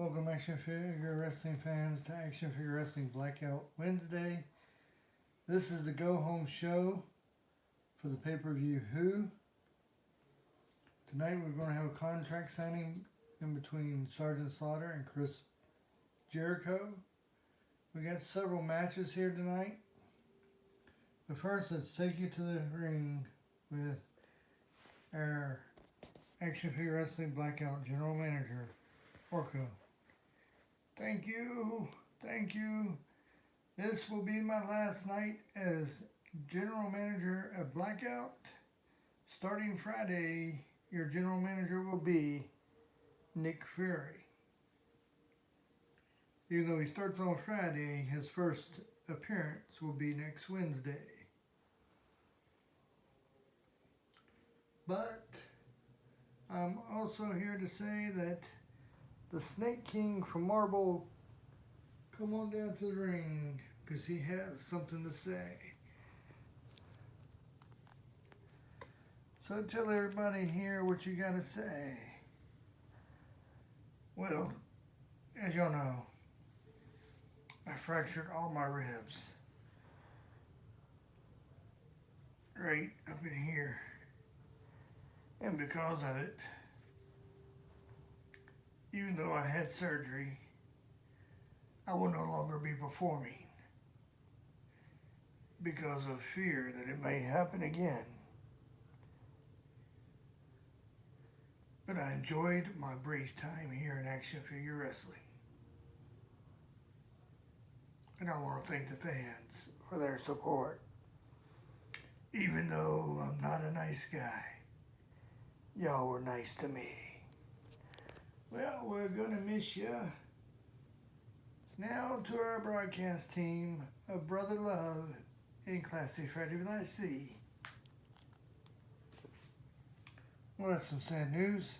Welcome, Action Figure Wrestling fans, to Action Figure Wrestling Blackout Wednesday. This is the go-home show for the pay-per-view Who. Tonight we're going to have a contract signing in between Sergeant Slaughter and Chris Jericho. We got several matches here tonight. But first, let's take you to the ring with our Action Figure Wrestling Blackout General Manager, Orko. Thank you. This will be my last night as General Manager of Blackout. Starting Friday, your General Manager will be Nick Fury. Even though he starts on Friday, his first appearance will be next Wednesday. But I'm also here to say that the Snake King from Marble, come on down to the ring because he has something to say. So tell everybody here what you got to say. Well, as y'all know, I fractured all my ribs. Right up in here. And because of it, even though I had surgery, I will no longer be performing because of fear that it may happen again. But I enjoyed my brief time here in Action Figure Wrestling. And I want to thank the fans for their support. Even though I'm not a nice guy, y'all were nice to me. Well, we're going to miss you. Now to our broadcast team of Brother Love and Classy Freddie C. Well, that's some sad news.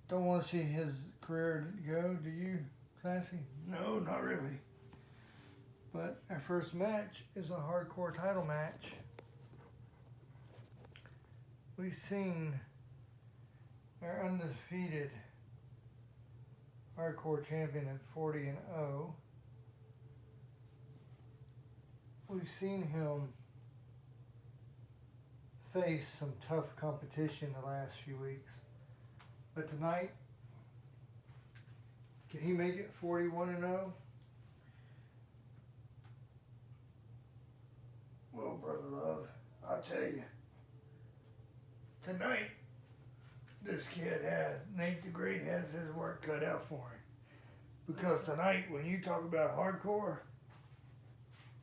Don't want to see his career go, do you, Classy? No, not really. But our first match is a hardcore title match. We've seen our undefeated hardcore champion at 40-0. We've seen him face some tough competition the last few weeks. But tonight, can he make it 41-0? Well, Brother Love, I'll tell you, tonight, this kid Nate the Great has his work cut out for him. Because tonight, when you talk about hardcore,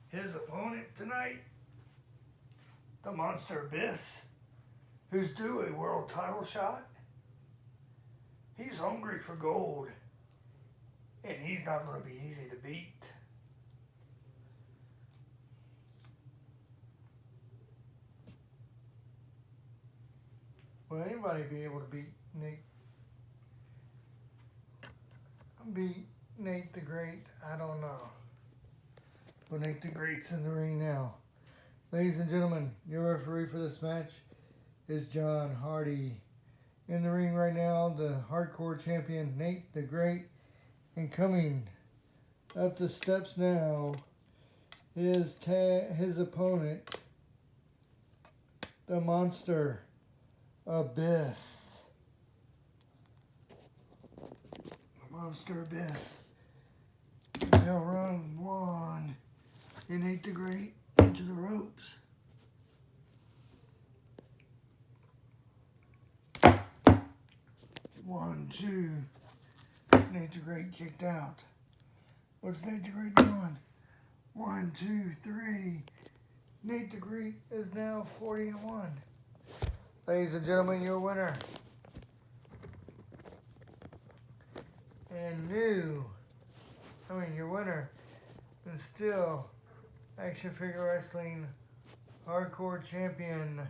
his opponent tonight, the Monster Abyss, who's due a world title shot, he's hungry for gold, and he's not going to be easy to beat. Will anybody be able to beat Nate the Great? I don't know. But Nate the Great's in the ring now. Ladies and gentlemen, your referee for this match is John Hardy. In the ring right now, the hardcore champion Nate the Great. And coming up the steps now is his opponent, the Monster Abyss. The Monster Abyss. They'll run one. And Nate the Great into the ropes. One, two. Nate the Great kicked out. What's Nate the Great doing? 1, 2, 3. Nate the Great is now 40-1. Ladies and gentlemen, your winner. And your winner is still Action Figure Wrestling Hardcore Champion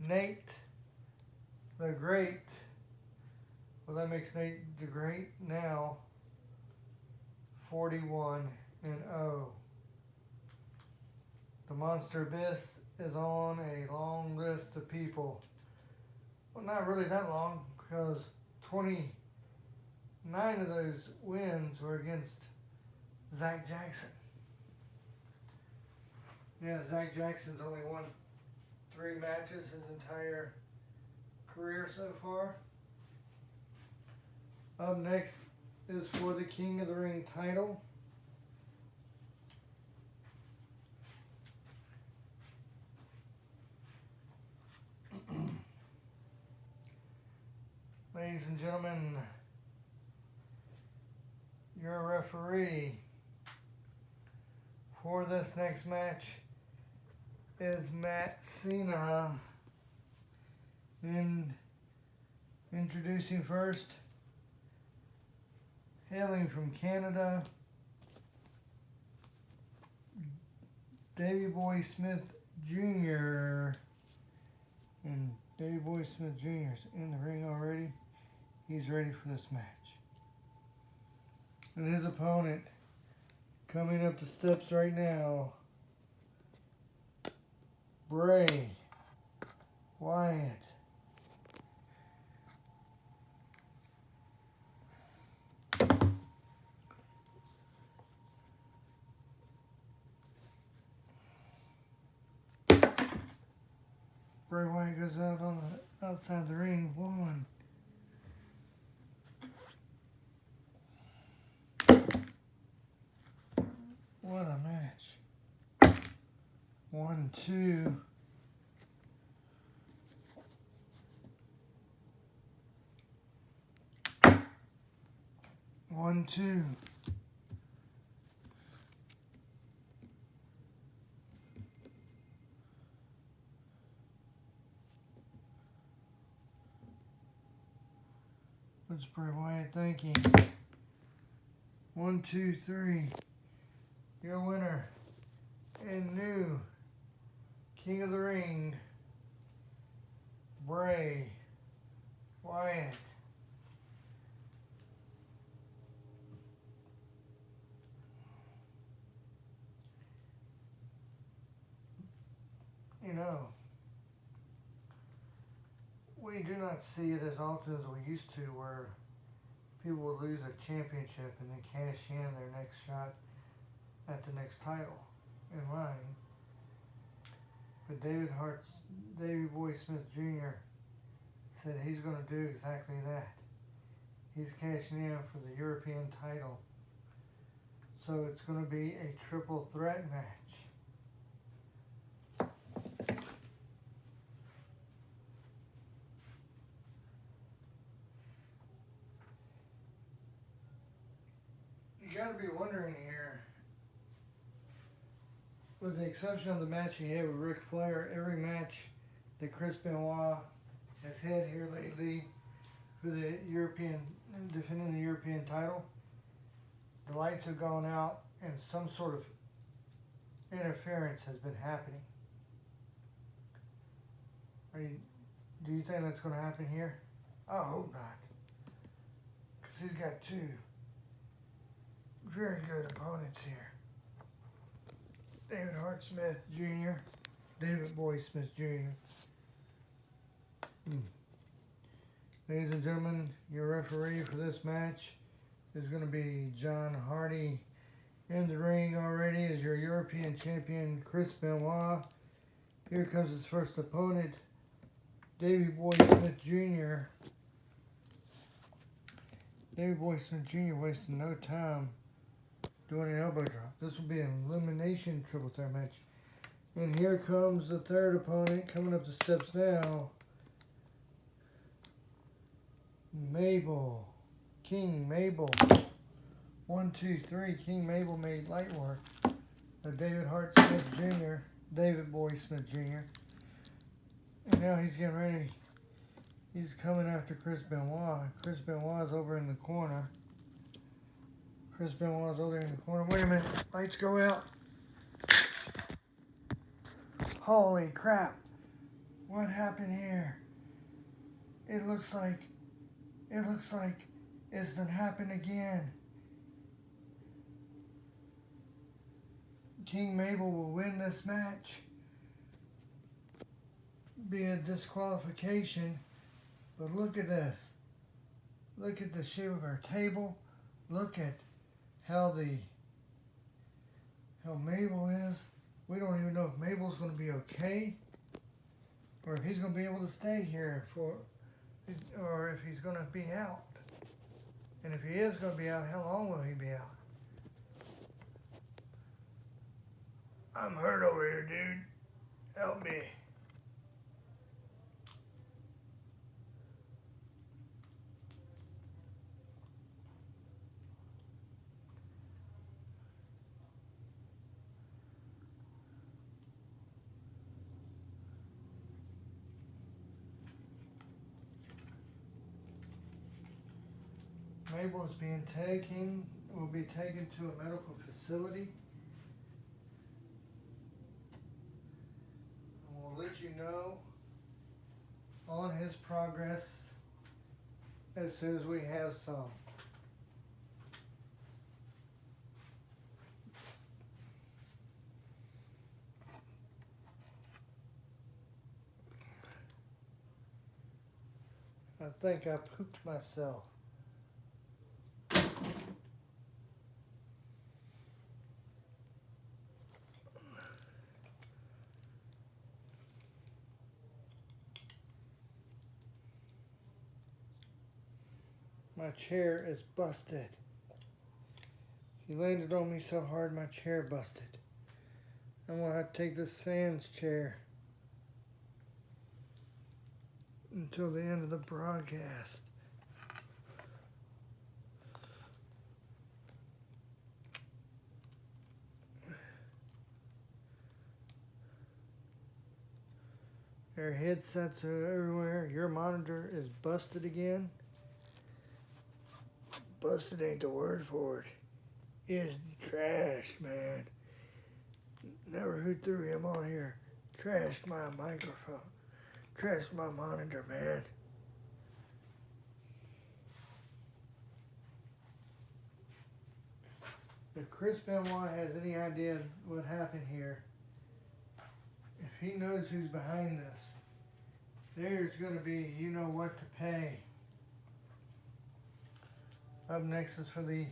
Nate the Great. Well, that makes Nate the Great now 41-0. The Monster Abyss is on a long list of people. Well, not really that long, because 29 9 of those wins were against Zach Jackson. Yeah, Zach Jackson's only won 3 matches his entire career so far. Up next is for the King of the Ring title. Ladies and gentlemen, your referee for this next match is Matt Cena. And introducing first, hailing from Canada, Davey Boy Smith Jr. And Davey Boy Smith Jr. is in the ring already. He's ready for this match. And his opponent, coming up the steps right now, Bray Wyatt. Bray Wyatt goes out on the outside the ring. 1. What a match. 1, 2. 1, 2. Let's Bray Wyatt thanking. 1, 2, 3. Your winner and new King of the Ring, Bray Wyatt. You know, we do not see it as often as we used to, where people will lose a championship and then cash in their next shot at the next title in line. But Davey Boy Smith Jr. said he's going to do exactly that. He's cashing in for the European title. So it's going to be a triple threat match. You got to be wondering here, with the exception of the match he had with Ric Flair, every match that Chris Benoit has had here lately for the defending the European title, the lights have gone out and some sort of interference has been happening. Do you think that's going to happen here? I hope not. Because he's got 2 very good opponents here. David Hart Smith Jr., David Boy Smith Jr. Ladies and gentlemen, your referee for this match is going to be John Hardy. In the ring already is your European champion, Chris Benoit. Here comes his first opponent, Davey Boy Smith Jr. Davey Boy Smith Jr. wasting no time doing an elbow drop. This will be an elimination triple threat match. And here comes the third opponent coming up the steps now. King Mabel. 1, 2, 3. King Mabel made light work of David Hart Smith Jr., David Boy Smith Jr. And now he's getting ready. He's coming after Chris Benoit. Chris Benoit's over in the corner. Wait a minute. Lights go out. Holy crap. What happened here? It looks like it's gonna happen again. King Mabel will win this match. Be a disqualification. But look at this. Look at the shape of our table. Look at how Mabel is. We don't even know if Mabel's going to be okay, or if he's going to be able to stay here or if he's going to be out. And if he is going to be out, how long will he be out? I'm hurt over here, dude. Help me. Mabel is will be taken to a medical facility. And we'll let you know on his progress as soon as we have some. I think I pooped myself. My chair is busted. He landed on me so hard my chair busted. I'm gonna have to take this Sans chair until the end of the broadcast. Their headsets are everywhere. Your monitor is busted again. Busted ain't the word for it. It's trash, man. Never who threw him on here. Trashed my microphone. Trashed my monitor, man. If Chris Benoit has any idea what happened here, if he knows who's behind this, there's going to be you know what to pay. Up next is for the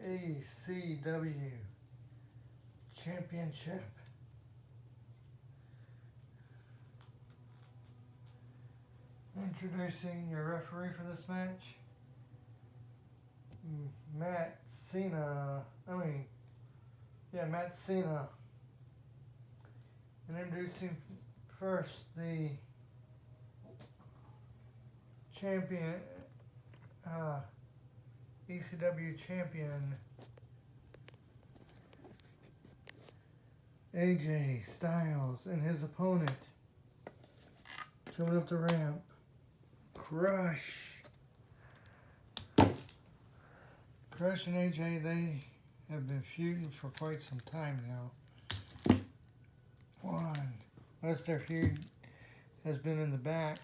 ACW Championship. Introducing your referee for this match, Matt Cena. And introducing first the champion, ECW champion, AJ Styles, and his opponent coming up the ramp, Crush and AJ. They have been feuding for quite some time now. Unless their feud has been in the back.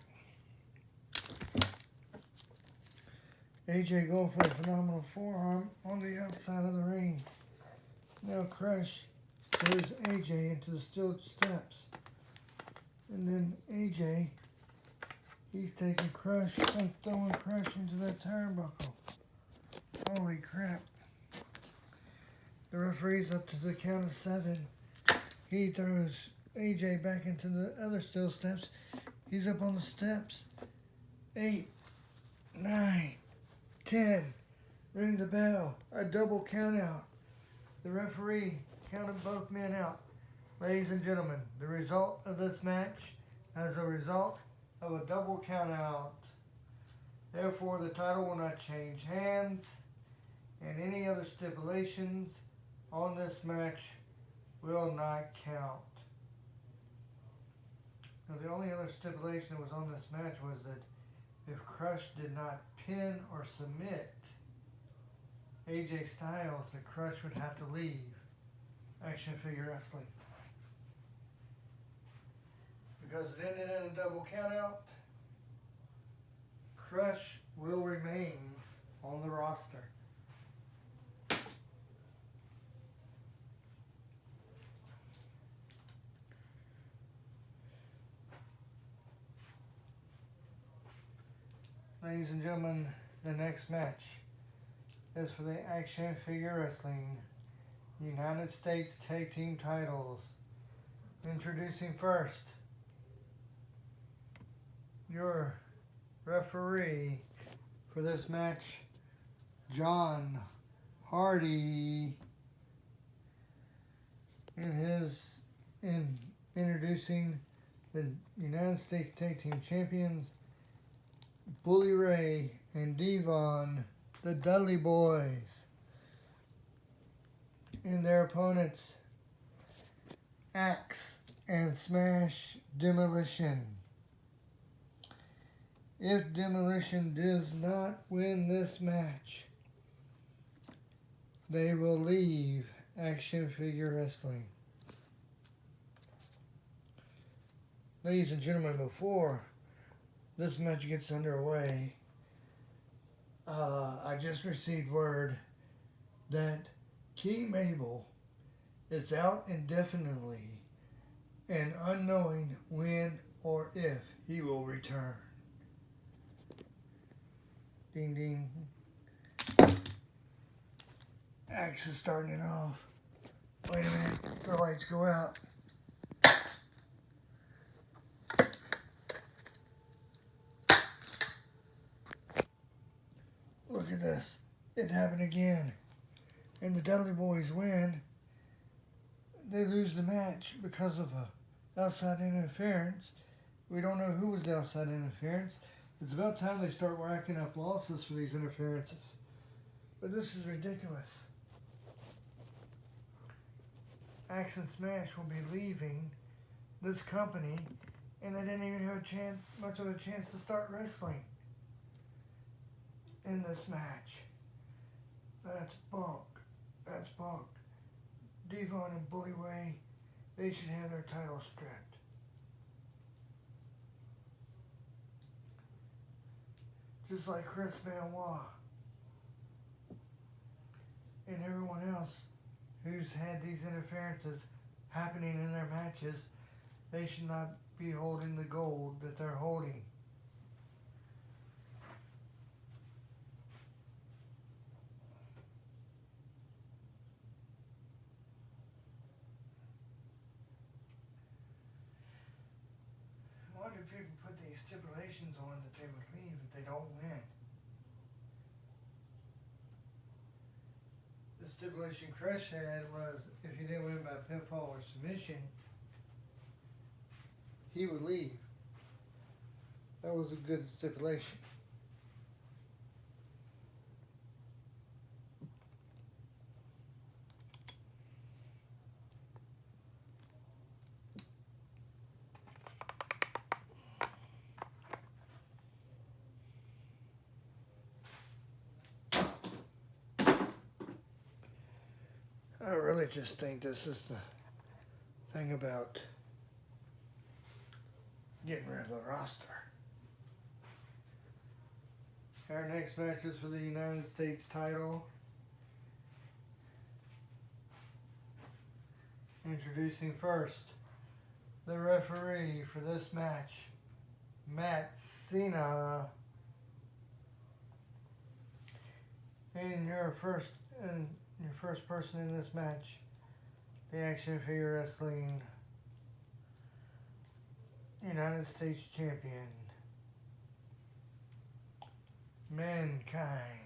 AJ going for a phenomenal forearm on the outside of the ring. Now Crush throws AJ into the steel steps. And then AJ, he's taking Crush and throwing Crush into that turnbuckle. Holy crap. The referee's up to the count of 7. He throws AJ back into the other steel steps. He's up on the steps. 8, 9, 10. Ring the bell. A double count out. The referee counted both men out. Ladies and gentlemen, the result of this match as a result of a double count out. Therefore, the title will not change hands, and any other stipulations on this match will not count. Now, the only other stipulation that was on this match was that if Crush did not pin or submit AJ Styles, that Crush would have to leave Action Figure Wrestling. Because it ended in a double countout, Crush will remain on the roster. Ladies and gentlemen, the next match is for the Action Figure Wrestling United States Tag Team titles. Introducing first, your referee for this match, John Hardy, in introducing the United States Tag Team Champions, Bully Ray and Devon, the Dudley Boys, and their opponents, Axe and Smash Demolition. If Demolition does not win this match, they will leave Action Figure Wrestling. Ladies and gentlemen, before this match gets underway, I just received word that King Mabel is out indefinitely and unknowing when or if he will return. Ding ding. Axe is starting it off. Wait a minute, the lights go out. Look at this. It happened again. And the Dudley Boys win. They lose the match because of outside interference. We don't know who was the outside interference. It's about time they start racking up losses for these interferences. But this is ridiculous. Axe and Smash will be leaving this company, and they didn't even have much of a chance to start wrestling in this match. That's bunk. That's bunk. Devon and Bully Ray, they should have their titles stripped. Just like Chris Benoit and everyone else who's had these interferences happening in their matches, they should not be holding the gold that they're holding. Why do people put these stipulations on that they would leave if they don't win? The stipulation Crush had was if he didn't win by pinfall or submission, he would leave. That was a good stipulation. I really just think this is the thing about getting rid of the roster. Our next match is for the United States title. Introducing first, the referee for this match, Matt Cena. And your first person in this match, the Action Figure Wrestling United States Champion, Mankind.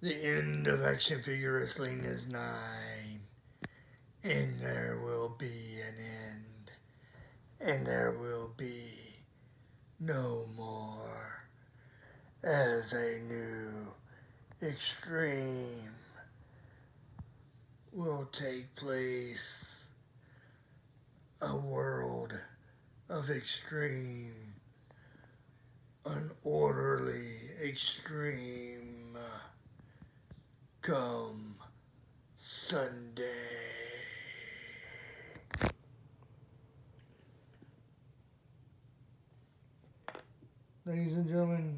The end of Action Figure Wrestling is nigh, and there will be an end, and there will be no more, as a new Extreme will take place, a world of extreme, unorderly extreme, come Sunday. Ladies and gentlemen,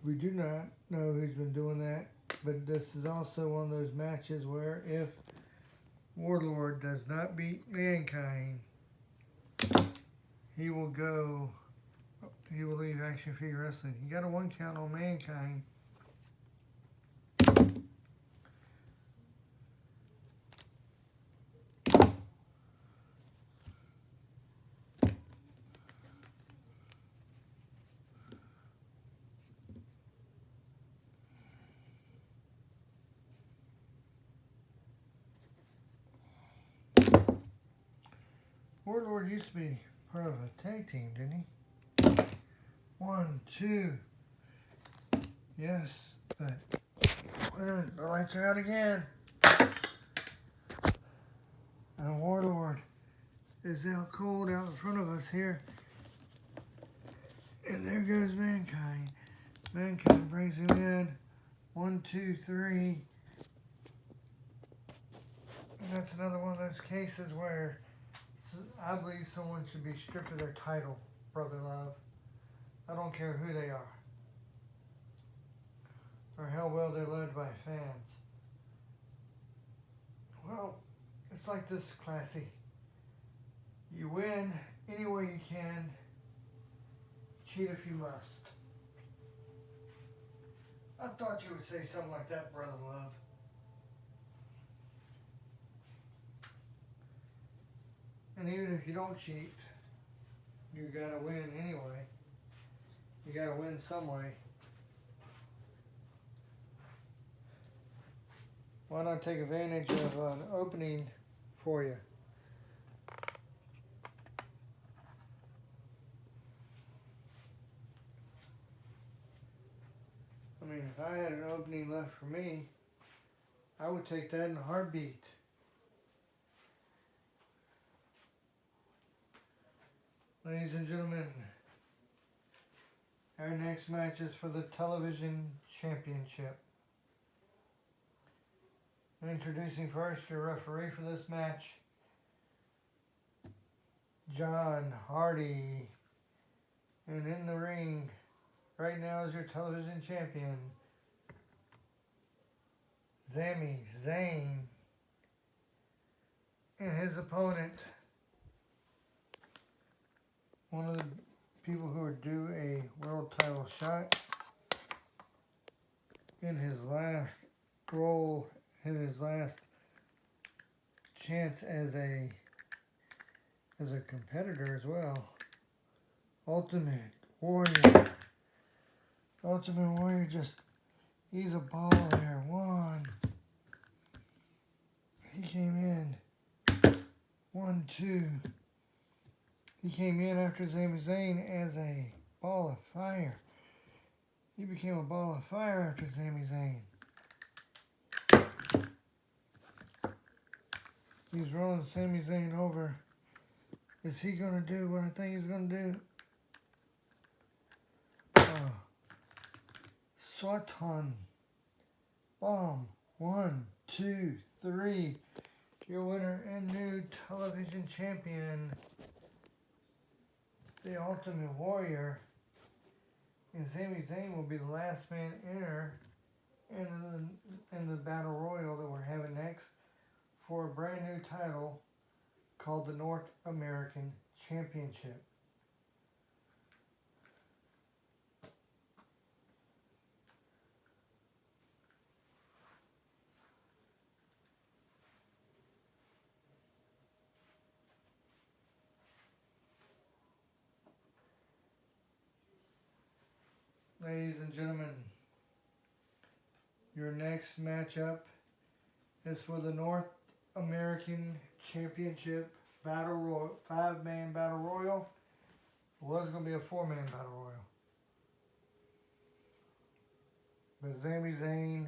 we do not know who's been doing that, but this is also one of those matches where if Warlord does not beat Mankind, he will go. He will leave Action Figure Wrestling. He got a 1 count on Mankind. Warlord used to be part of a tag team, didn't he? 1, 2. Yes, but wait a minute, the lights are out again. And Warlord is out cold out in front of us here. And there goes Mankind. Mankind brings him in. 1, 2, 3. And that's another one of those cases where I believe someone should be stripped of their title, Brother Love. I don't care who they are, or how well they're loved by fans. Well, it's like this, Classy. You win any way you can, cheat if you must. I thought you would say something like that, Brother Love. And even if you don't cheat, you gotta win anyway. You gotta win some way. Why not take advantage of an opening for you? I mean, if I had an opening left for me, I would take that in a heartbeat. Ladies and gentlemen, our next match is for the television championship. Introducing first your referee for this match, John Hardy. And in the ring right now is your television champion, Sami Zayn. And his opponent, one of the people who would do a world title shot in his last role, in his last chance as a competitor as well. Ultimate Warrior. Ultimate Warrior just, he's a ball there. 1. He came in. 1, 2. He came in after Sami Zayn as a ball of fire. He became a ball of fire after Sami Zayn. He's rolling Sami Zayn over. Is he going to do what I think he's going to do? Swanton Bomb. 1, 2, 3. Your winner and new television champion, the Ultimate Warrior. And Sami Zayn will be the last man enter in the Battle Royal that we're having next for a brand new title called the North American Championship. Ladies and gentlemen, your next matchup is for the North American Championship Battle Royal, 5-man Battle Royal. It was going to be a 4-man Battle Royal. But Sami Zayn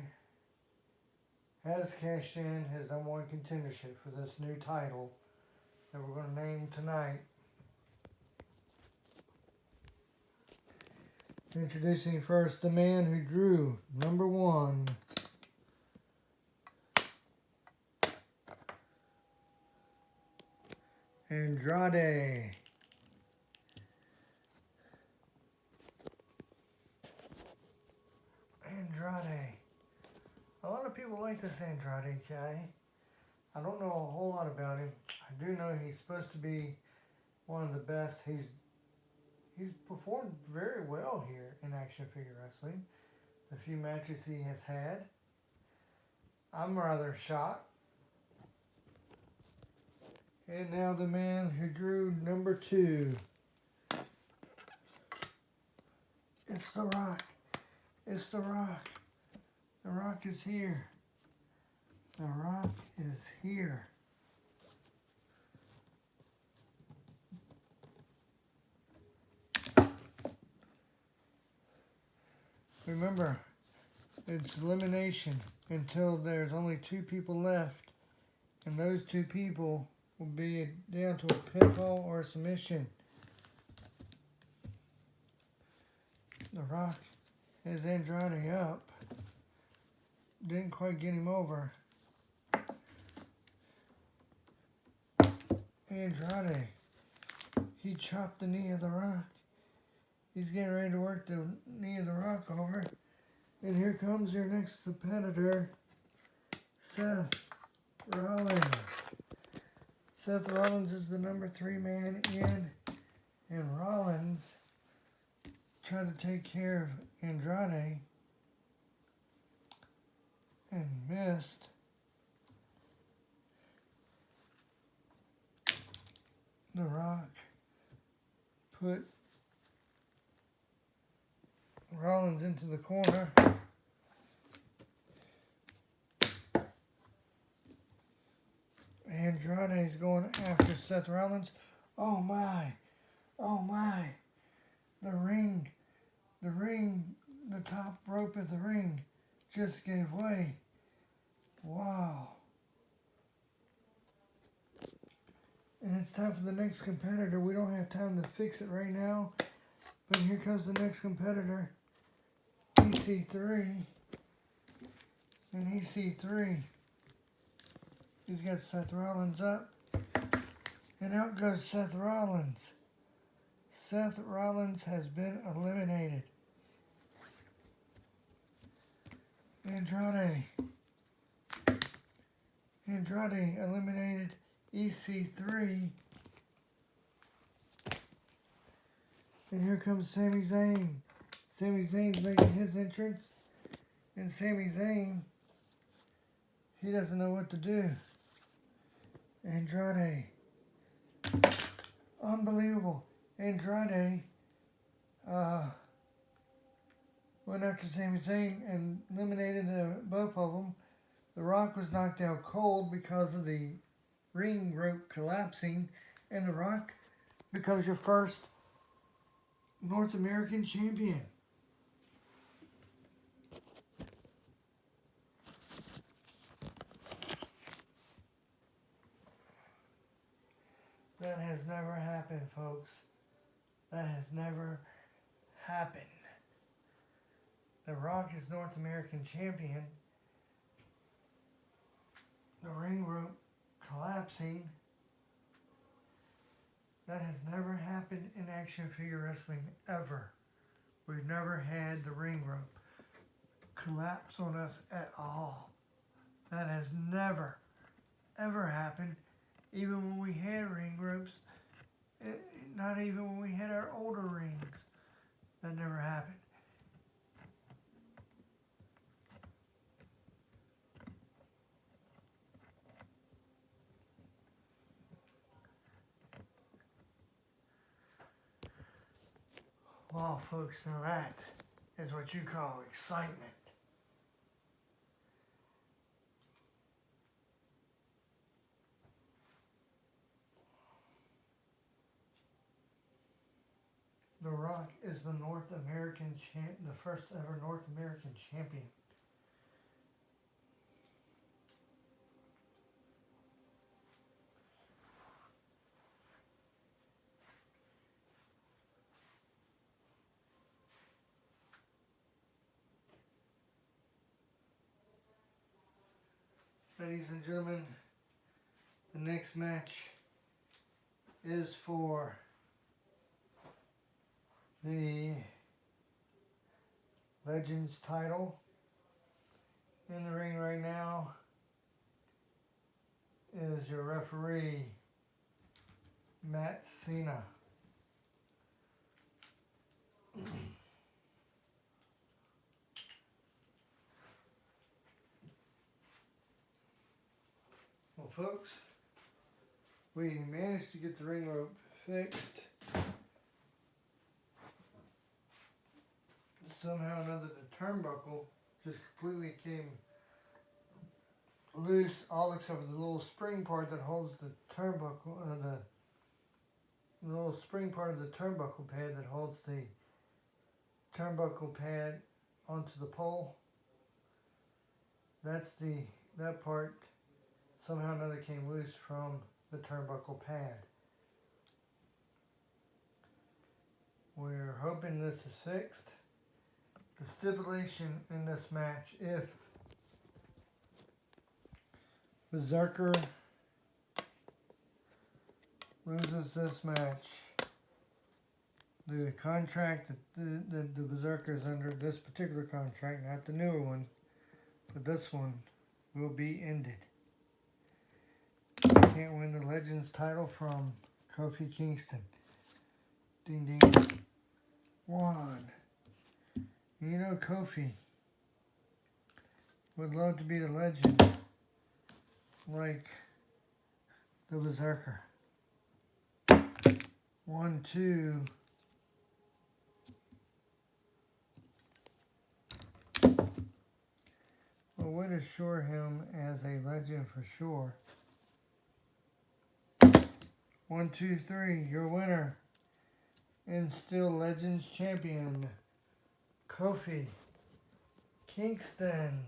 has cashed in his #1 contendership for this new title that we're going to name tonight. Introducing first the man who drew #1. Andrade. A lot of people like this Andrade guy. I don't know a whole lot about him. I do know he's supposed to be one of the best. He's he's performed very well here in action figure wrestling. The few matches he has had. I'm rather shocked. And now the man who drew number 2. It's The Rock. It's The Rock. The Rock is here. The Rock is here. Remember, it's elimination until there's only 2 people left. And those 2 people will be down to a pinfall or a submission. The Rock has Andrade up. Didn't quite get him over. Andrade, he chopped the knee of The Rock. He's getting ready to work the knee of The Rock over. And here comes your next competitor, Seth Rollins. Seth Rollins is the number 3 man in, and Rollins tried to take care of Andrade and missed. The Rock put Rollins into the corner. Andrade is going after Seth Rollins. Oh my. Oh my. The ring, the top rope of the ring just gave way. Wow. And it's time for the next competitor. We don't have time to fix it right now. But here comes the next competitor. EC3. And EC3. He's got Seth Rollins up. And out goes Seth Rollins. Seth Rollins has been eliminated. Andrade eliminated EC3. And here comes Sami Zayn. Sami Zayn's making his entrance. And Sami Zayn, he doesn't know what to do. Andrade. Unbelievable. Andrade went after Sami Zayn and eliminated both of them. The Rock was knocked out cold because of the ring rope collapsing. And The Rock becomes your first North American champion. That has never happened, folks. That has never happened. The Rock is North American champion. The ring rope collapsing. That has never happened in action figure wrestling ever. We've never had the ring rope collapse on us at all. That has never, ever happened. Even when we had ring ropes, not even when we had our older rings, that never happened. Wow, folks, now that is what you call excitement. The Rock is the North American the first ever North American champion. Ladies and gentlemen, the next match is for the Legends title. In the ring right now is your referee, Matt Cena. folks. We managed to get the ring rope fixed. Somehow or another, the turnbuckle just completely came loose, all except for the little spring part that holds the turnbuckle, the little spring part of the turnbuckle pad that holds the turnbuckle pad onto the pole. That part somehow or another came loose from the turnbuckle pad. We're hoping this is fixed. The stipulation in this match, if Berserker loses this match, the contract that the Berserker is under, this particular contract, not the newer one, but this one, will be ended. He can't win the Legends title from Kofi Kingston. Ding ding. 1. You know Kofi would love to be the legend like the Berserker. 1, 2. Well, would assure him as a legend for sure. 1, 2, 3. Your winner and still Legends champion, Kofi Kingston.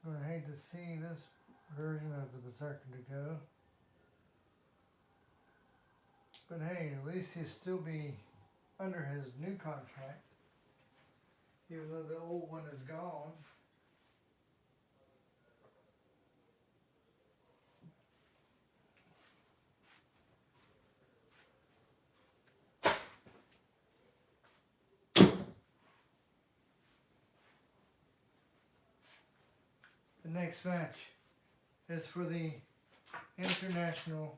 I would hate to see this version of the Berserker to go. But hey, at least he'll still be under his new contract, even though the old one is gone. The next match is for the International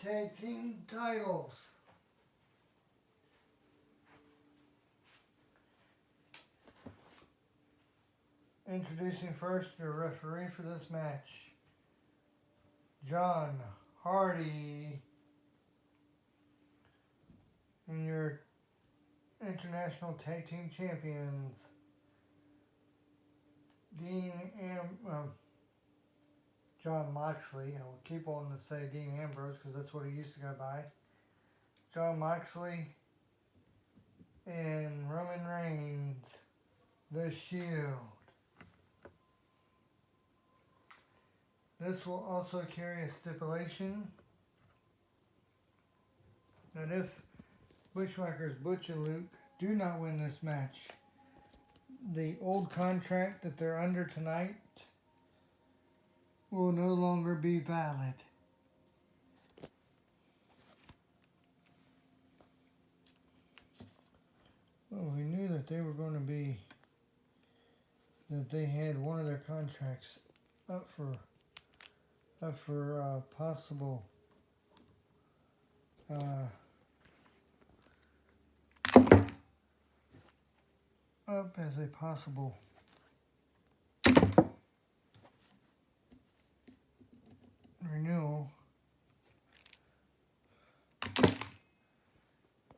Tag Team titles. Introducing first your referee for this match, John Hardy, and your International Tag Team Champions, John Moxley. I will keep on to say Dean Ambrose because that's what he used to go by. John Moxley and Roman Reigns, The Shield. This will also carry a stipulation that if Bushwhackers Butch and Luke do not win this match, the old contract that they're under tonight will no longer be valid. Well, we knew that they were going to be, that they had one of their contracts up for possible up as a possible renewal.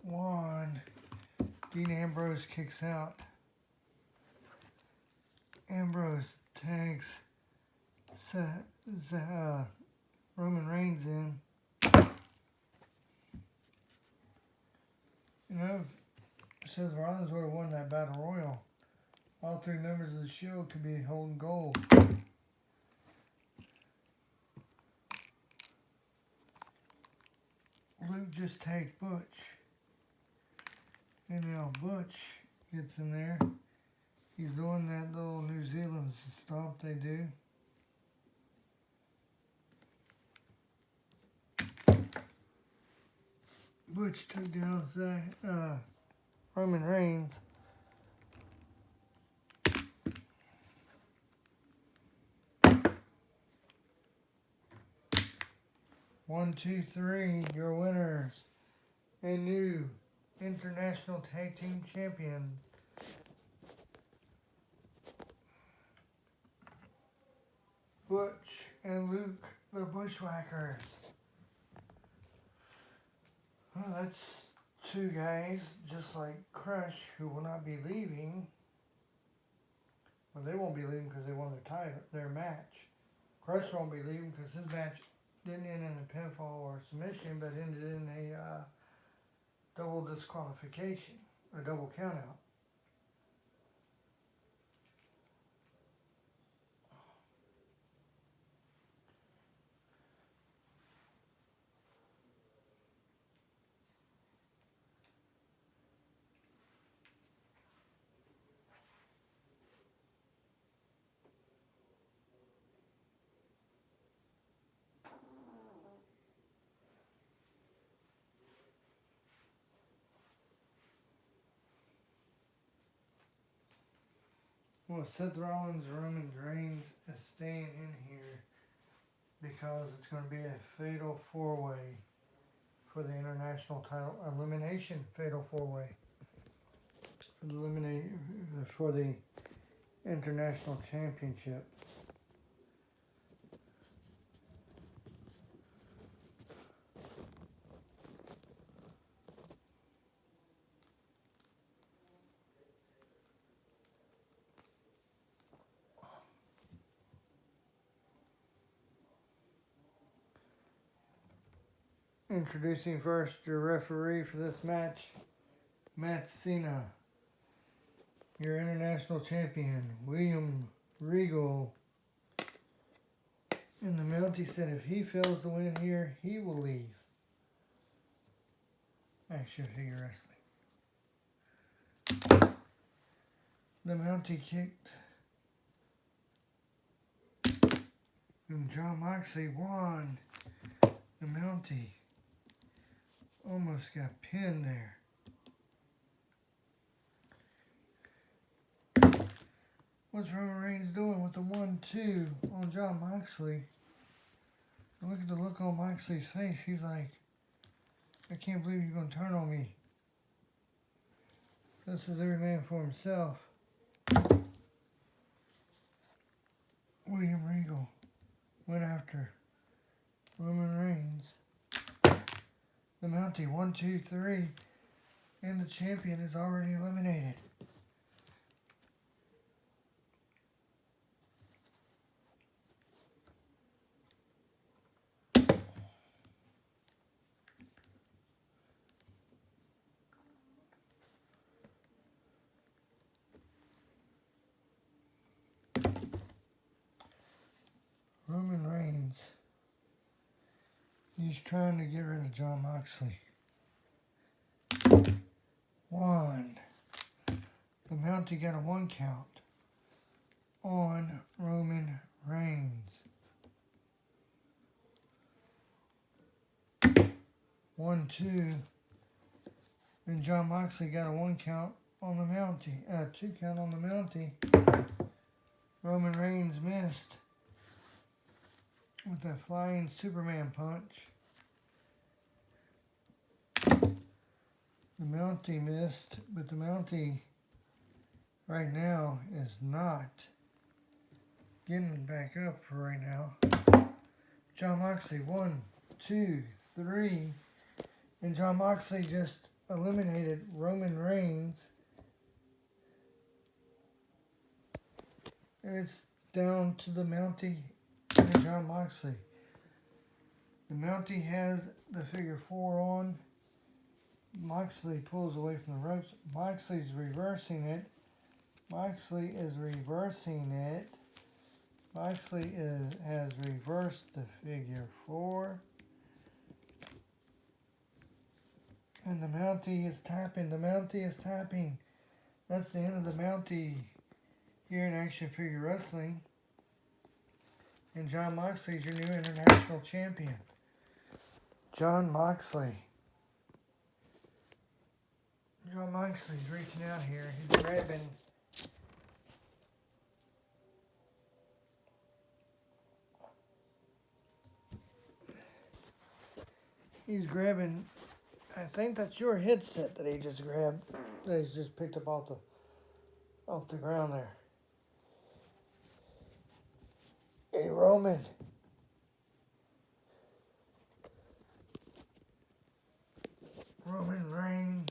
1. Dean Ambrose kicks out. Ambrose tags Roman Reigns in. You know, Seth Rollins would have won that battle royal. All 3 members of the Shield could be holding gold. Luke just tagged Butch. And now Butch gets in there He's doing that little New Zealand stomp they do. Butch took down Roman Reigns. One, two, three, your winners. A new International Tag Team Champions. Butch and Luke, the Bushwhackers. Well, that's two guys, just like Crush, who will not be leaving. Well, they won't be leaving because they won their match. Crush won't be leaving because his match didn't end in a pinfall or submission, but ended in a double disqualification, a double countout. Well, Seth Rollins, Roman Reigns is staying in here because it's going to be a fatal four-way for the international title, elimination fatal four-way for the international championship. Introducing first your referee for this match, Matt Cena. Your international champion, William Regal. In the Mountie said if he fails to win here, he will leave Action Figure Wrestling. The Mountie kicked, and Jon Moxley won. The Mountie almost got pinned there. What's Roman Reigns doing with the 1-2 on Jon Moxley? And look at the look on Moxley's face. He's like, I can't believe you're going to turn on me. This is every man for himself. William Regal went after Roman Reigns. The Mountie, 1, 2, 3, and the champion is already eliminated. Roman Reigns, he's trying to get rid of Jon Moxley. 1. The Mountie got a 1 count on Roman Reigns. 1, 2. And Jon Moxley got a 1 count on the Mountie. 2 count on the Mountie. Roman Reigns missed with that flying Superman punch. The Mountie missed, but the Mountie right now is not getting back up for right now. Jon Moxley, 1, 2, 3. And Jon Moxley just eliminated Roman Reigns. And it's down to the Mountie and Jon Moxley. The Mountie has the figure 4 on. Moxley pulls away from the ropes. Moxley's reversing it. Moxley is reversing it. Moxley has reversed the figure 4. And the Mountie is tapping. The Mountie is tapping. That's the end of the Mountie here in Action Figure Wrestling. And Jon Moxley is your new international champion. Jon Moxley. Jon Moxley's reaching out here. He's grabbing. I think that's your headset that he just grabbed. That he's just picked up off the ground there. Hey, Roman. Roman Reigns.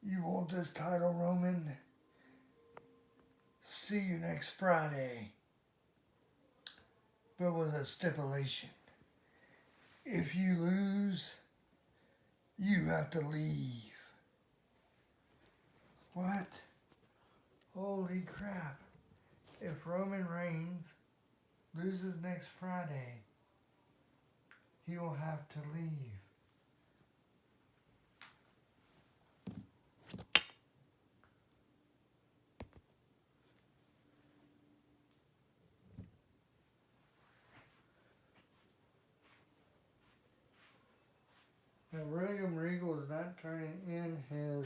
You want this title, Roman? See you next Friday. But with a stipulation. If you lose, you have to leave. What? Holy crap. If Roman Reigns loses next Friday, he will have to leave. Now, William Regal is not turning in his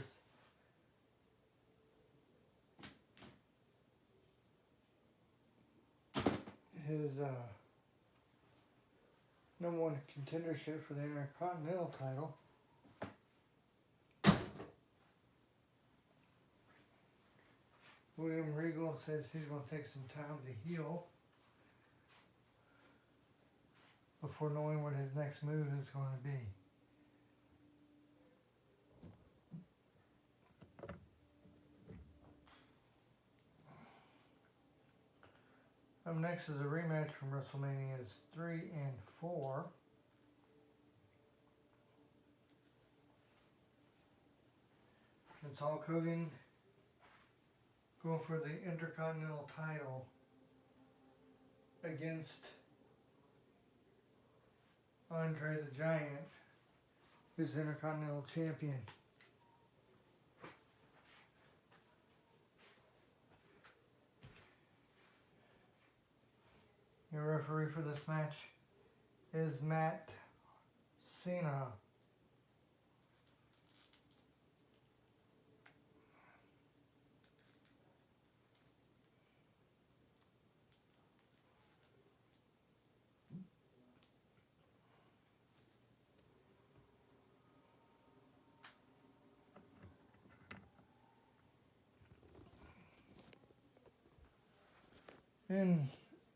number one contendership for the Intercontinental title. William Regal says he's going to take some time to heal before knowing what his next move is going to be. Up next is a rematch from WrestleMania 3 and 4. It's Hulk Hogan going for the Intercontinental title against Andre the Giant, who's the Intercontinental Champion. Your referee for this match is Matt Cena.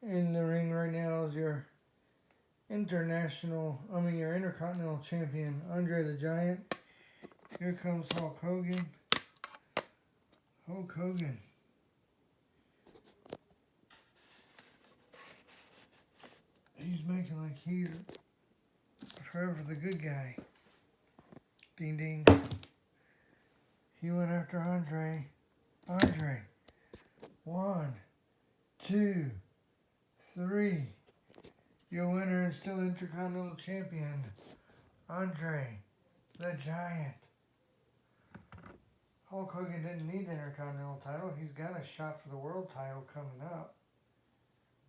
In the ring right now is your your Intercontinental Champion, Andre the Giant. Here comes Hulk Hogan. Hulk Hogan. He's making like he's forever the good guy. Ding ding. He went after Andre. Andre. 1, 2, 3. Your winner is still Intercontinental Champion, Andre the Giant. Hulk Hogan didn't need the Intercontinental title. He's got a shot for the world title coming up.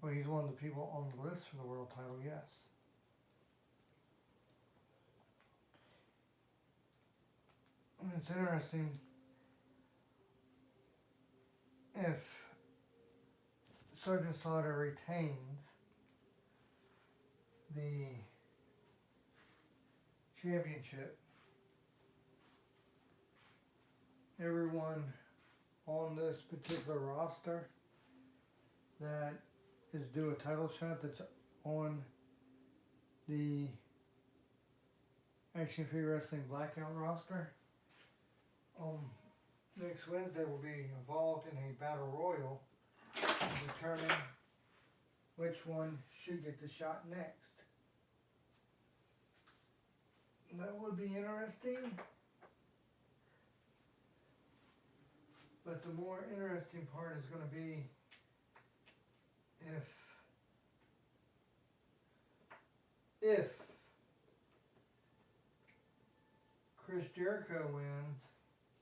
Well, he's one of the people on the list for the world title, yes. It's interesting if Sergeant Slaughter retains the championship. Everyone on this particular roster that is due a title shot that's on the Action Figure Wrestling Blackout roster next Wednesday will be involved in a battle royal to determine which one should get the shot next. That would be interesting. But the more interesting part is going to be if Chris Jericho wins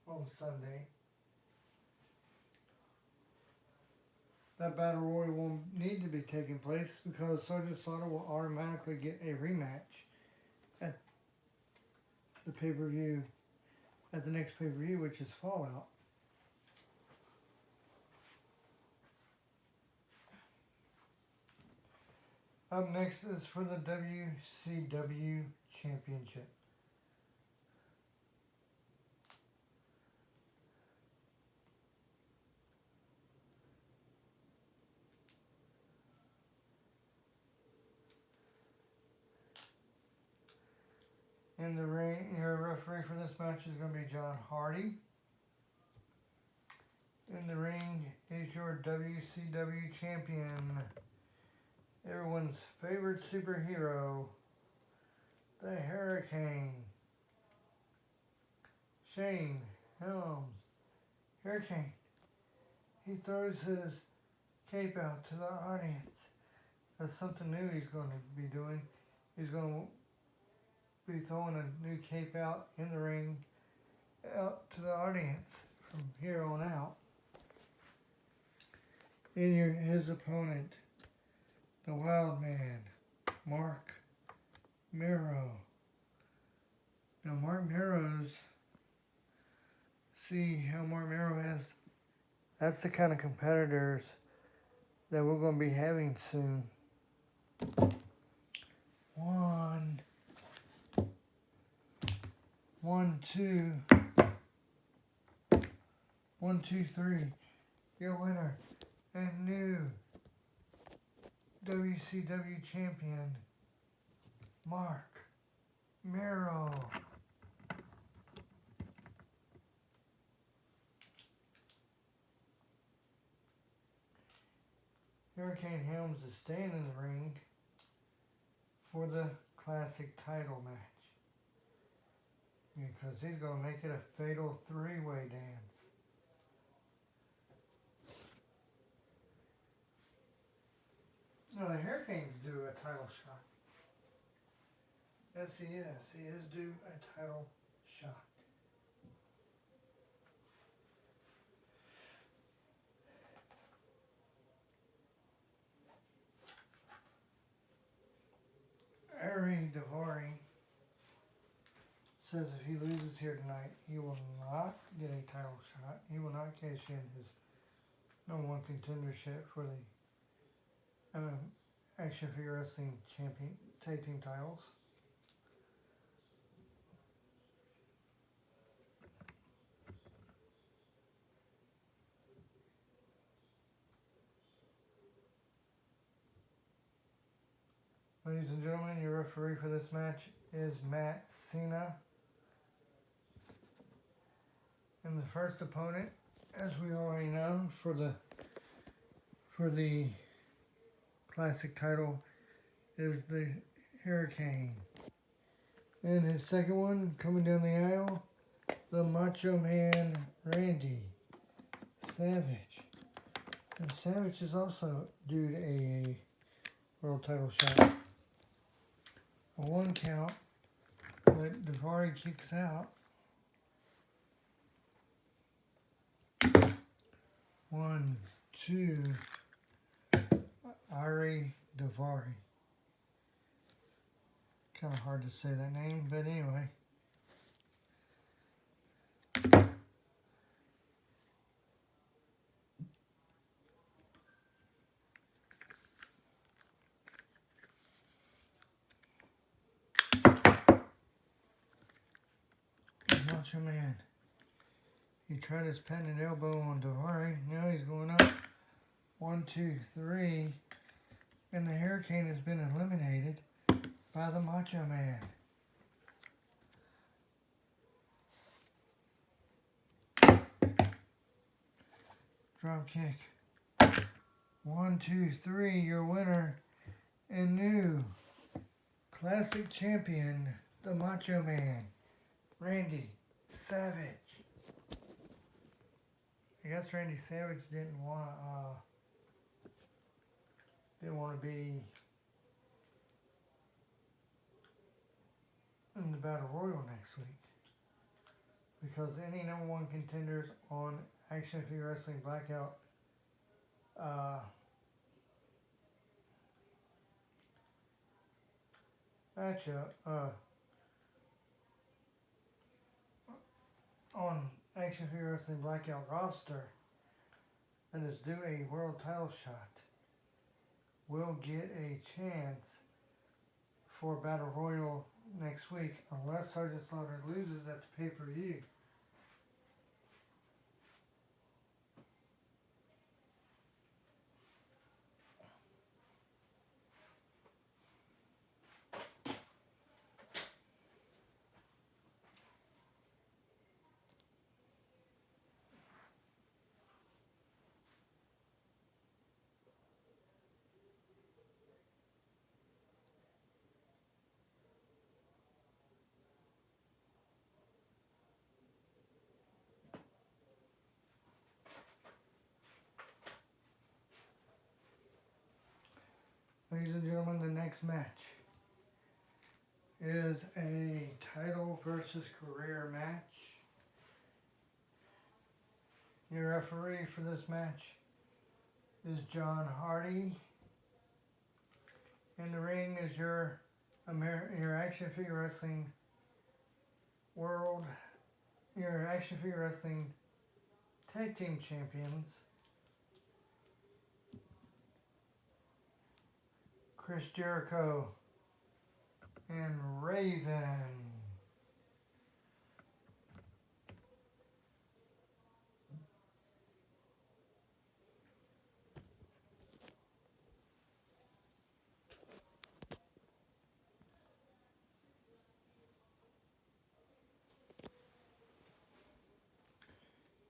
on Sunday, that Battle Royal won't need to be taking place because Sergeant Slaughter will automatically get a rematch at the pay-per-view, at the next pay-per-view, which is Fallout. Up next is for the WCW Championship. In the ring, your referee for this match is going to be John Hardy. In the ring is your WCW champion, everyone's favorite superhero, the Hurricane, Shane Helms. Hurricane. He throws his cape out to the audience. That's something new he's going to be doing. He's going to be throwing a new cape out in the ring out to the audience from here on out. In his opponent, the Wild Man, Marc Mero. Now Marc Mero's, see how Marc Mero has, that's the kind of competitors that we're going to be having soon. 1, 2, 1, 2, 3. Your winner and new WCW champion, Marc Mero. Hurricane Helms is staying in the ring for the classic title match because he's going to make it a fatal three-way dance. No, the Hurricane's due a title shot. Yes, he is. He is due a title shot. Ari Daivari says if he loses here tonight, he will not get a title shot. He will not cash in his #1 contendership for the Action Figure Wrestling Champion Tag Team titles. Ladies and gentlemen, your referee for this match is Matt Cena. And the first opponent, as we already know, for the classic title is the Hurricane. And his second one, coming down the aisle, the Macho Man Randy Savage. And Savage is also due to a world title shot. A 1 count, but Daivari kicks out. 1, 2, Ari Daivari. Kind of hard to say that name, but anyway. Macho Man. He tried his patented elbow on Daivari. Now he's going up. 1, 2, 3. And the Hurricane has been eliminated by the Macho Man. Drop kick. 1, 2, 3. Your winner and new classic champion, the Macho Man, Randy Savage. I guess Randy Savage didn't want to be in the Battle Royal next week. because any number one contenders on Action Figure Wrestling Blackout matchup on Action Figure Wrestling Blackout roster that is due a world title shot will get a chance for Battle Royal next week unless Sergeant Slaughter loses at the pay-per-view. Ladies and gentlemen, the next match is a title versus career match. Your referee for this match is John Hardy. In the ring is your Action Figure Wrestling your Action Figure Wrestling Tag Team Champions, Chris Jericho and Raven.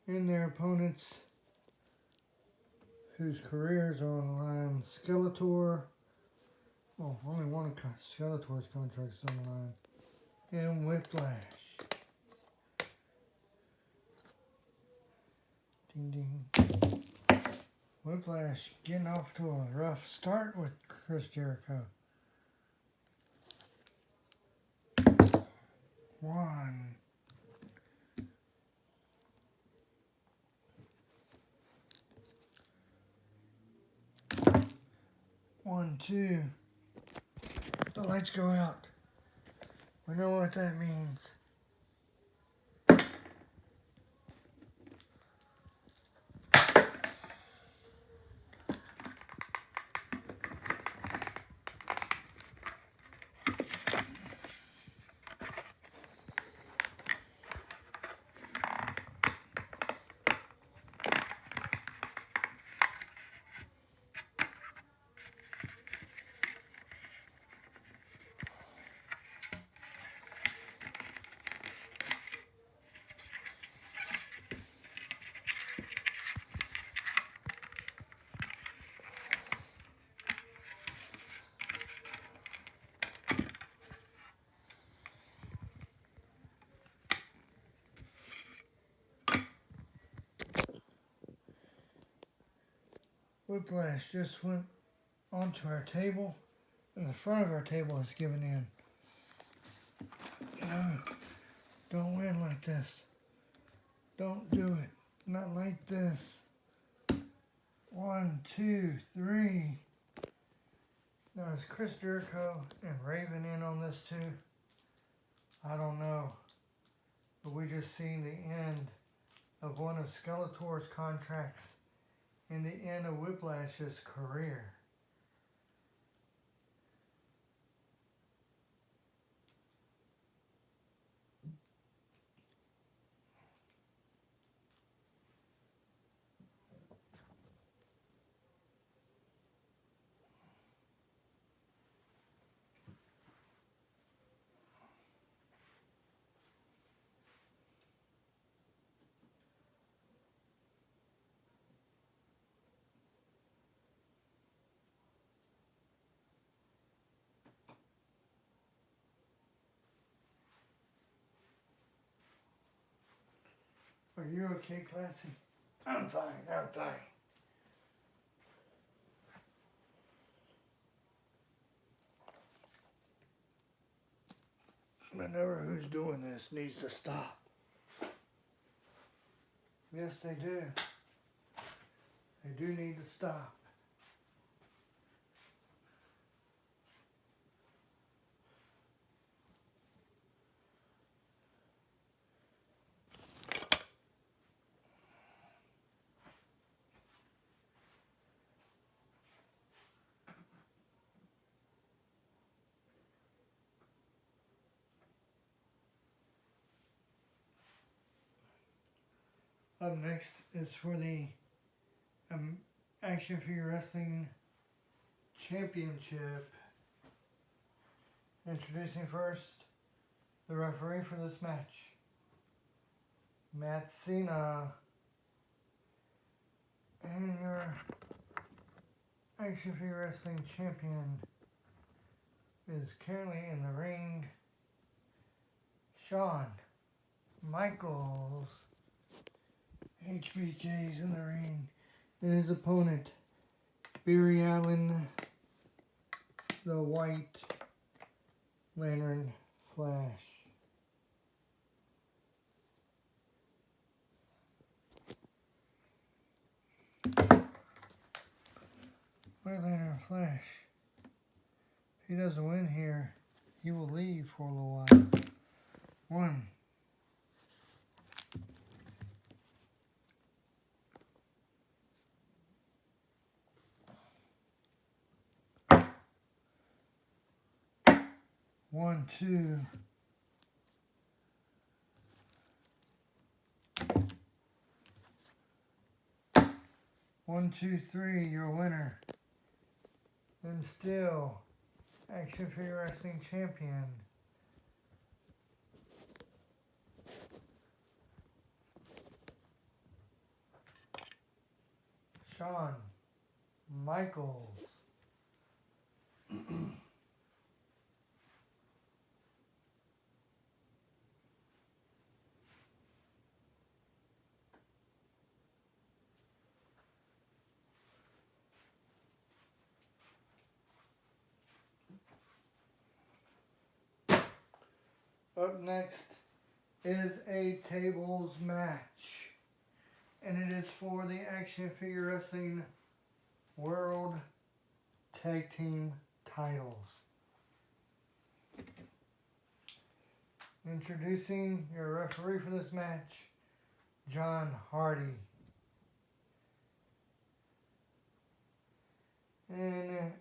And their opponents whose careers are on the line: Skeletor. Well, only one of Skeletor's contracts on the line. And Whiplash. Ding ding. Whiplash getting off to a rough start with Chris Jericho. 1. 1, 2. The lights go out. We know what that means. Whiplash just went onto our table, and the front of our table is giving in. No, don't win like this. Don't do it. Not like this. 1, 2, 3. Now is Chris Jericho and Raven in on this too? I don't know. But we just seen the end of one of Skeletor's contracts and the end of Whiplash's career. Are you okay, Classy? I'm fine, I'm fine. Whenever who's doing this needs to stop. Yes, they do. They do need to stop. Up next is for the Action Figure Wrestling Championship. Introducing first the referee for this match, Matt Cena, and your Action Figure Wrestling Champion is currently in the ring, Shawn Michaels. HBK is in the ring, and his opponent, Barry Allen, the White Lantern Flash. White Lantern Flash. If he doesn't win here, he will leave for a little while. 1, 1, 2. 1, 2, 3, your winner. And still, Action Figure Wrestling Champion, Shawn Michaels. Up next is a tables match, and it is for the Action Figure Wrestling World Tag Team titles. Introducing your referee for this match, John Hardy. And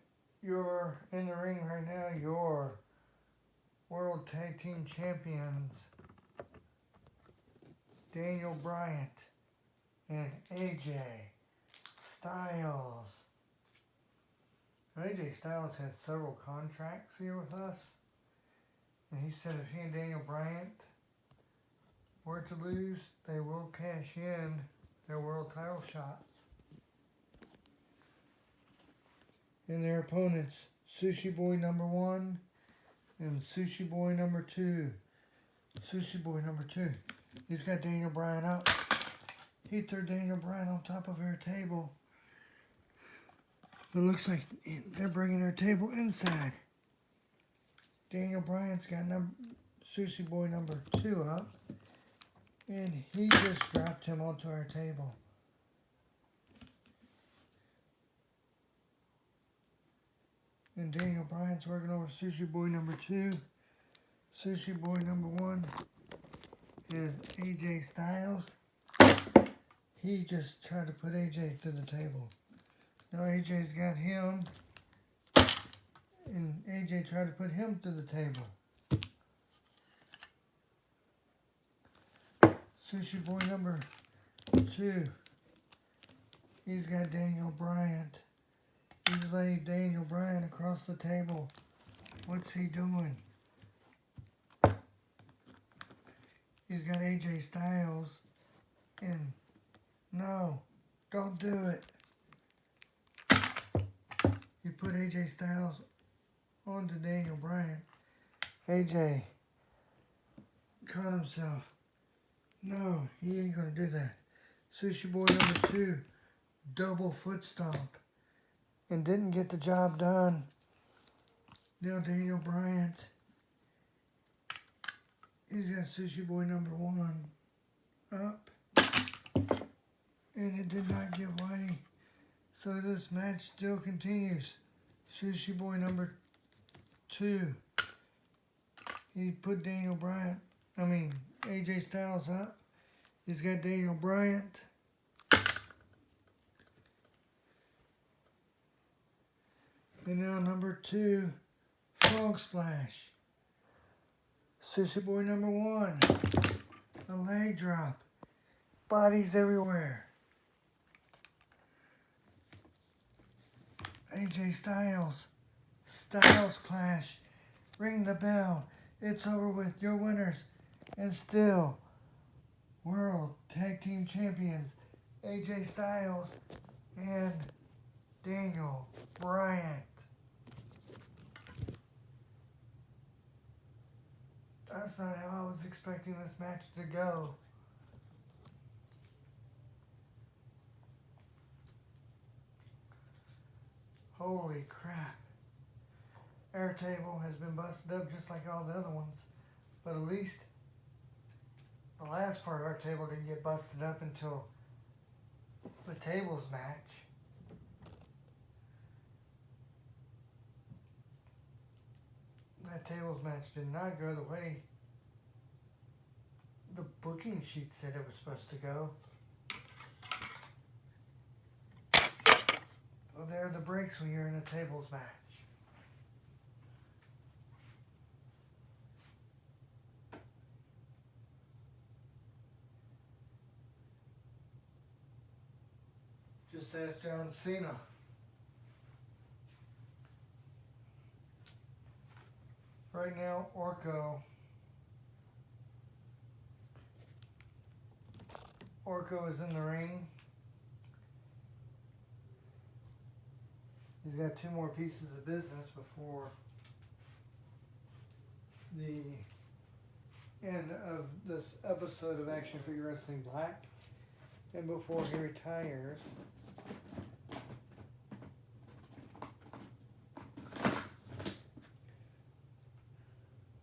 you're in the ring right now, your World Tag Team Champions, Daniel Bryant and AJ Styles. Now, AJ Styles has several contracts here with us, and he said if he and Daniel Bryant were to lose, they will cash in their world title shots. And their opponents, Sushi Boy number 1 and Sushi Boy number 2. Sushi Boy number 2. He's got Daniel Bryan up. He threw Daniel Bryan on top of their table. It looks like they're bringing their table inside. Daniel Bryan's got Sushi Boy number 2 up. And he just dropped him onto our table. And Daniel Bryan's working over Sushi Boy number 2. Sushi Boy number 1 is AJ Styles. He just tried to put AJ to the table. Now AJ's got him, and AJ tried to put him to the table. Sushi Boy number 2, he's got Daniel Bryant. He's laid Daniel Bryan across the table. What's he doing? He's got AJ Styles. And no, don't do it. He put AJ Styles onto Daniel Bryan. AJ caught himself. No, he ain't gonna do that. Sushi Boy number 2, double foot stomp. And didn't get the job done. Now Daniel Bryant, he's got Sushi Boy number 1 up. and it did not give way. So this match still continues. Sushi Boy number 2. He put AJ Styles up. He's got Daniel Bryant. And now number 2, Frog Splash. Sushi Boy number 1, a leg drop. Bodies everywhere. AJ Styles, Styles Clash. Ring the bell. It's over with. Your winners and still World Tag Team Champions AJ Styles and Daniel Bryan. That's not how I was expecting this match to go. Holy crap. Airtable has been busted up just like all the other ones. But at least the last part of our table didn't get busted up until the tables match. That tables match did not go the way the booking sheet said it was supposed to go. Well, there are the breaks when you're in a tables match. Just ask John Cena. Right now, Orko is in the ring. He's got 2 more pieces of business before the end of this episode of Action Figure Wrestling Black and before he retires.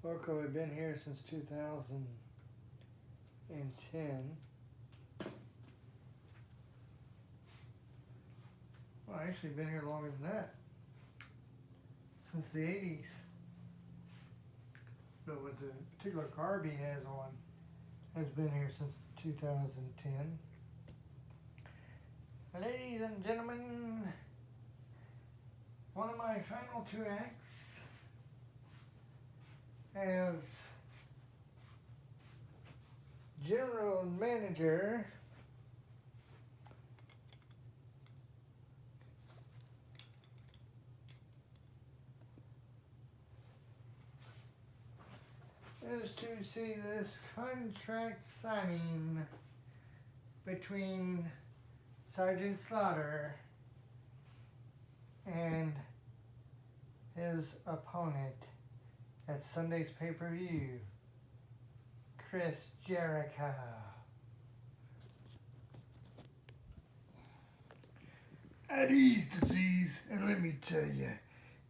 Orko had been here since 2010. Well, actually been here longer than that. Since the 80s. But with the particular garb he has on, has been here since 2010. Ladies and gentlemen, one of my final 2 acts as General Manager is to see this contract signing between Sergeant Slaughter and his opponent at Sunday's pay-per-view, Chris Jericho. At ease, disease, and let me tell you,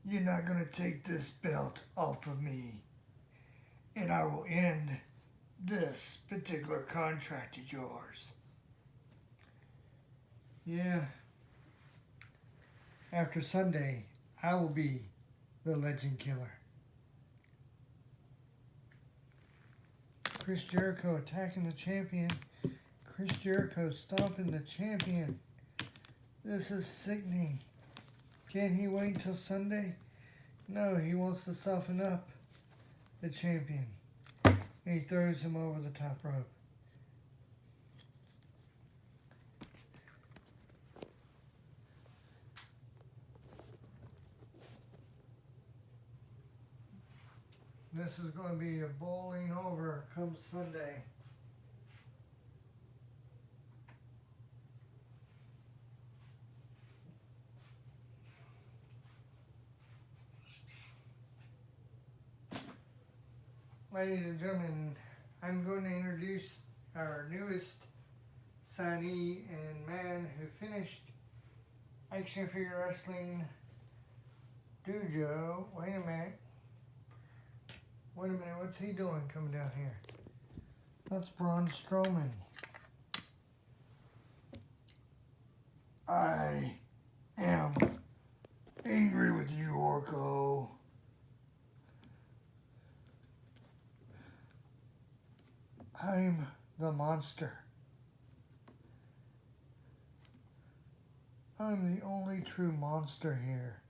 you're not gonna take this belt off of me. And I will end this particular contract of yours. Yeah. After Sunday, I will be the Legend Killer. Chris Jericho attacking the champion. Chris Jericho stomping the champion. This is sickening. Can't he wait until Sunday? No, he wants to soften up the champion. And he throws him over the top rope. This is going to be a bowling over come Sunday. Ladies and gentlemen, I'm going to introduce our newest signee and man who finished Action Figure Wrestling Dojo. Wait a minute, what's he doing coming down here? That's Braun Strowman. I am angry with you, Orko. I'm the monster. I'm the only true monster here.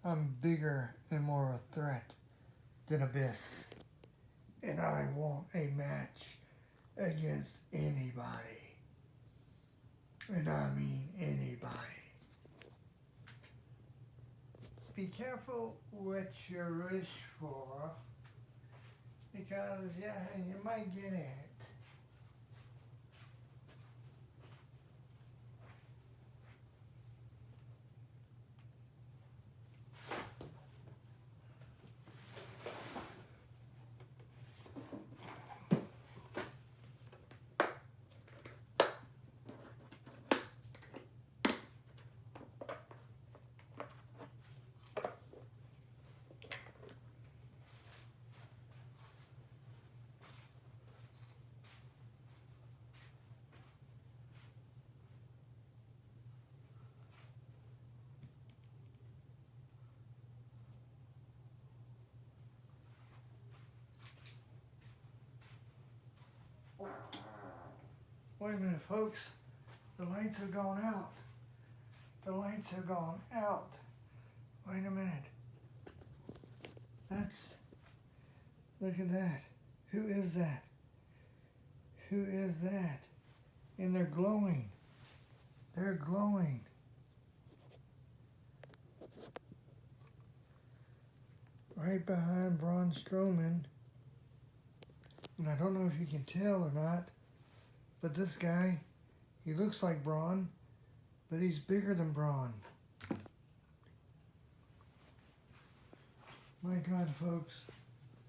I'm bigger and more of a threat than Abyss. And I want a match against anybody. And I mean anybody. Be careful what you wish for, because you might get it. Wait a minute, folks. The lights have gone out. The lights have gone out. Wait a minute. Look at that. Who is that? Who is that? And they're glowing. They're glowing. Right behind Braun Strowman. And I don't know if you can tell or not, but this guy, he looks like Braun, but he's bigger than Braun. My God, folks,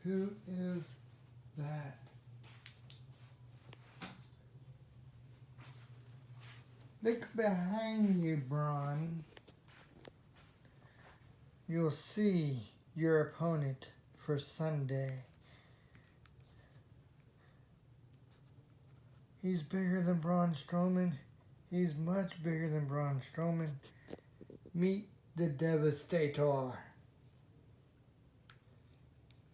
who is that? Look behind you, Braun. You'll see your opponent for Sunday. He's bigger than Braun Strowman. He's much bigger than Braun Strowman. Meet the Devastator.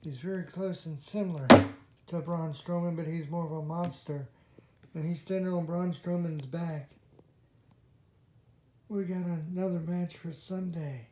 He's very close and similar to Braun Strowman, but he's more of a monster. And he's standing on Braun Strowman's back. We got another match for Sunday.